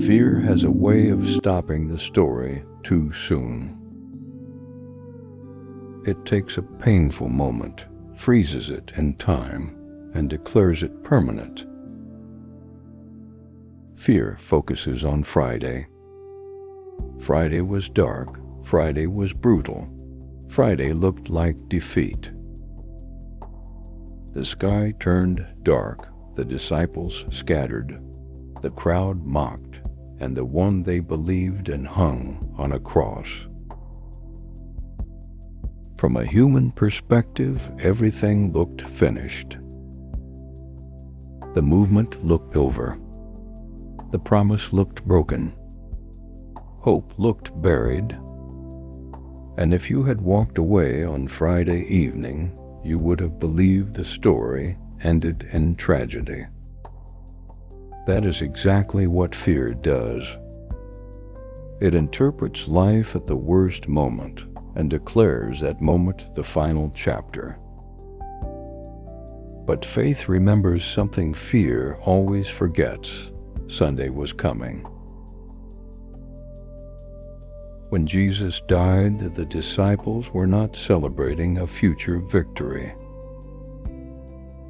Fear has a way of stopping the story too soon. It takes a painful moment, freezes it in time, and declares it permanent. Fear focuses on Friday. Friday was dark. Friday was brutal. Friday looked like defeat. The sky turned dark. The disciples scattered. The crowd mocked, and the one they believed in hung on a cross. From a human perspective, everything looked finished. The movement looked over. The promise looked broken. Hope looked buried. And if you had walked away on Friday evening, you would have believed the story ended in tragedy. That is exactly what fear does. It interprets life at the worst moment and declares that moment the final chapter. But faith remembers something fear always forgets. Sunday was coming. When Jesus died, the disciples were not celebrating a future victory.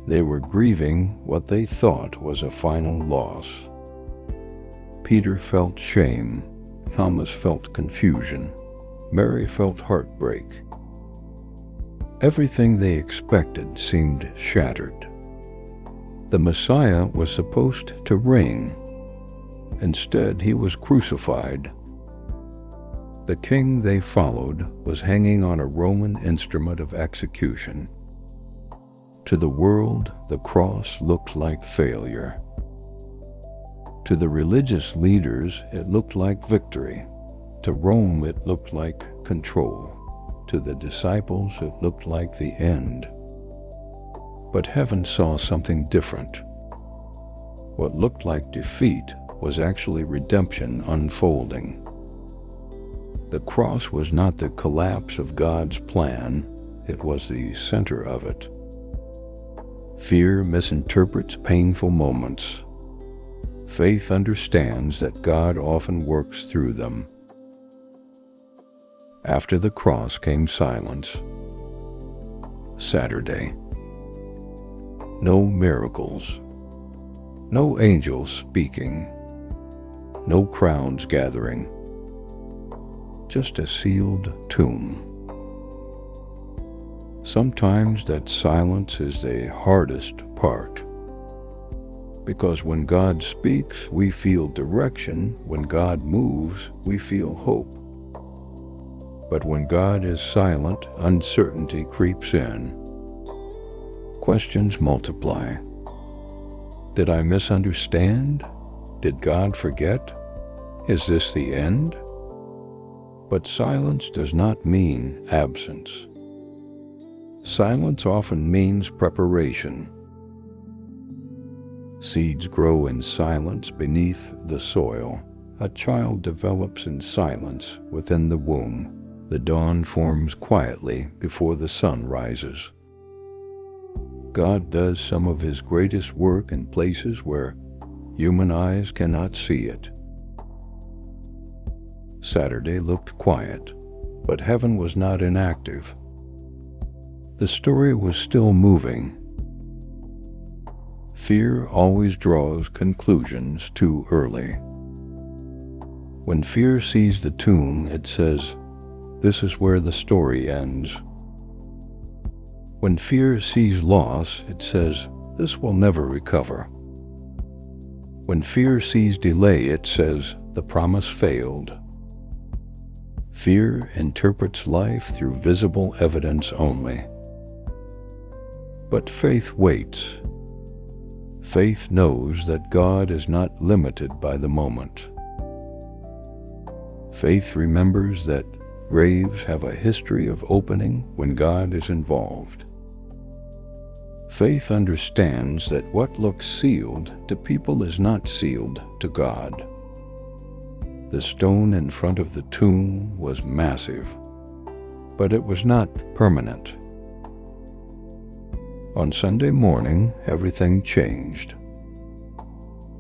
They were grieving what they thought was a final loss. Peter felt shame. Thomas felt confusion. Mary felt heartbreak. Everything they expected seemed shattered. The Messiah was supposed to reign. Instead, he was crucified. The king they followed was hanging on a Roman instrument of execution. To the world, the cross looked like failure. To the religious leaders, it looked like victory. To Rome, it looked like control. To the disciples, it looked like the end. But heaven saw something different. What looked like defeat was actually redemption unfolding. The cross was not the collapse of God's plan, it was the center of it. Fear misinterprets painful moments. Faith understands that God often works through them. After the cross came silence. Saturday. No miracles. No angels speaking. No crowds gathering. Just a sealed tomb. Sometimes that silence is the hardest part. Because when God speaks, we feel direction. When God moves, we feel hope. But when God is silent, uncertainty creeps in. Questions multiply. Did I misunderstand? Did God forget? Is this the end? But silence does not mean absence. Silence often means preparation. Seeds grow in silence beneath the soil. A child develops in silence within the womb. The dawn forms quietly before the sun rises. God does some of His greatest work in places where human eyes cannot see it. Saturday looked quiet, but heaven was not inactive. The story was still moving. Fear always draws conclusions too early. When fear sees the tomb, it says, "This is where the story ends." When fear sees loss, it says, "This will never recover." When fear sees delay, it says, "The promise failed." Fear interprets life through visible evidence only. But faith waits. Faith knows that God is not limited by the moment. Faith remembers that graves have a history of opening when God is involved. Faith understands that what looks sealed to people is not sealed to God. The stone in front of the tomb was massive, but it was not permanent. On Sunday morning, everything changed.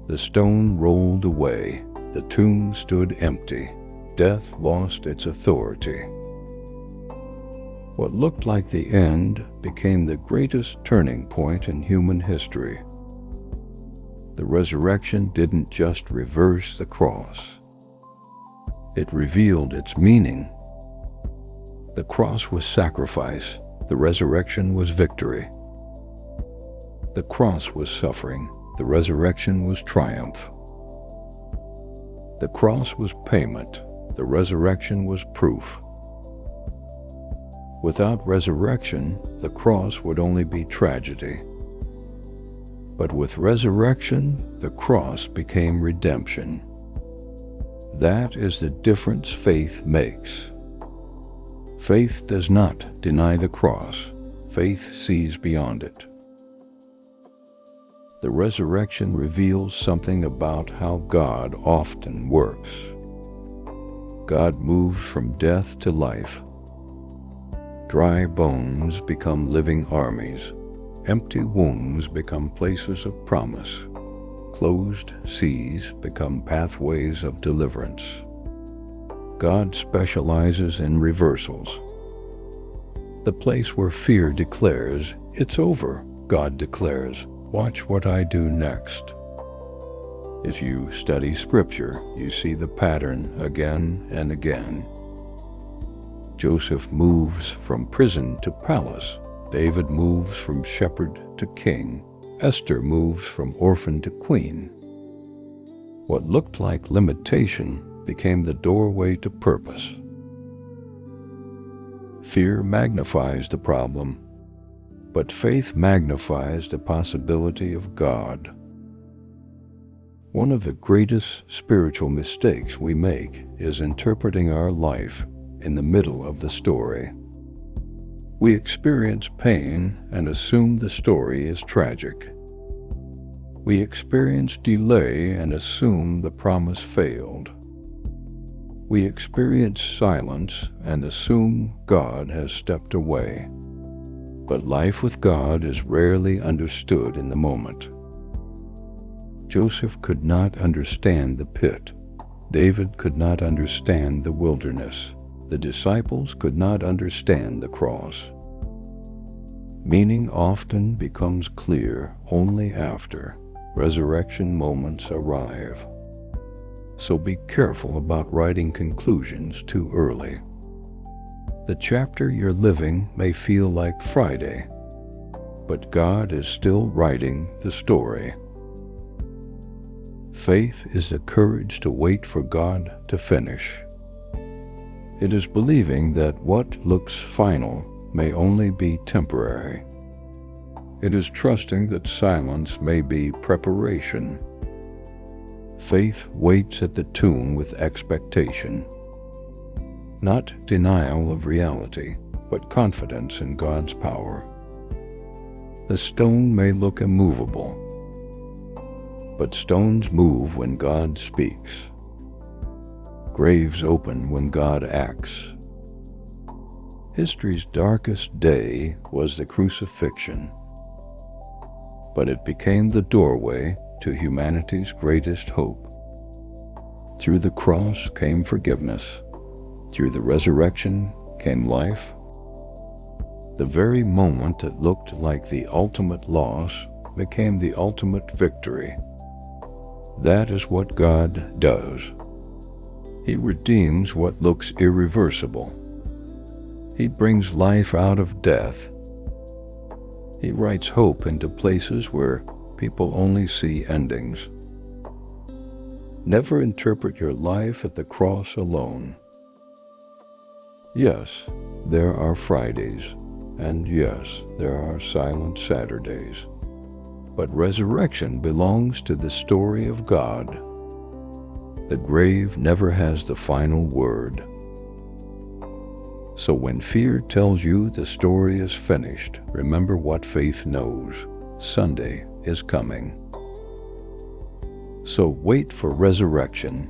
The stone rolled away, The tomb stood empty. Death lost its authority. What looked like the end became the greatest turning point in human history. The resurrection didn't just reverse the cross. It revealed its meaning. The cross was sacrifice. The resurrection was victory. The cross was suffering. The resurrection was triumph. The cross was payment. The resurrection was proof. Without resurrection, the cross would only be tragedy. But with resurrection, the cross became redemption. That is the difference faith makes. Faith does not deny the cross. Faith sees beyond it. The resurrection reveals something about how God often works. God moves from death to life. Dry bones become living armies. Empty wombs become places of promise. Closed seas become pathways of deliverance. God specializes in reversals. The place where fear declares, "It's over," God declares, "Watch what I do next." If you study Scripture, you see the pattern again and again. Joseph moves from prison to palace. David moves from shepherd to king. Esther moves from orphan to queen. What looked like limitation became the doorway to purpose. Fear magnifies the problem, but faith magnifies the possibility of God. One of the greatest spiritual mistakes we make is interpreting our life in the middle of the story. We experience pain and assume the story is tragic. We experience delay and assume the promise failed. We experience silence and assume God has stepped away. But life with God is rarely understood in the moment. Joseph could not understand the pit. David could not understand the wilderness. The disciples could not understand the cross. Meaning often becomes clear only after resurrection moments arrive. So be careful about writing conclusions too early. The chapter you're living may feel like Friday, but God is still writing the story. Faith is the courage to wait for God to finish. It is believing that what looks final may only be temporary. It is trusting that silence may be preparation. Faith waits at the tomb with expectation. Not denial of reality, but confidence in God's power. The stone may look immovable, but stones move when God speaks. Graves open when God acts. History's darkest day was the crucifixion, but it became the doorway to humanity's greatest hope. Through the cross came forgiveness. Through the resurrection came life. The very moment that looked like the ultimate loss became the ultimate victory. That is what God does. He redeems what looks irreversible. He brings life out of death. He writes hope into places where people only see endings. Never interpret your life at the cross alone. Yes, there are Fridays, and yes, there are silent Saturdays. But resurrection belongs to the story of God. The grave never has the final word. So when fear tells you the story is finished, remember what faith knows. Sunday is coming. So wait for resurrection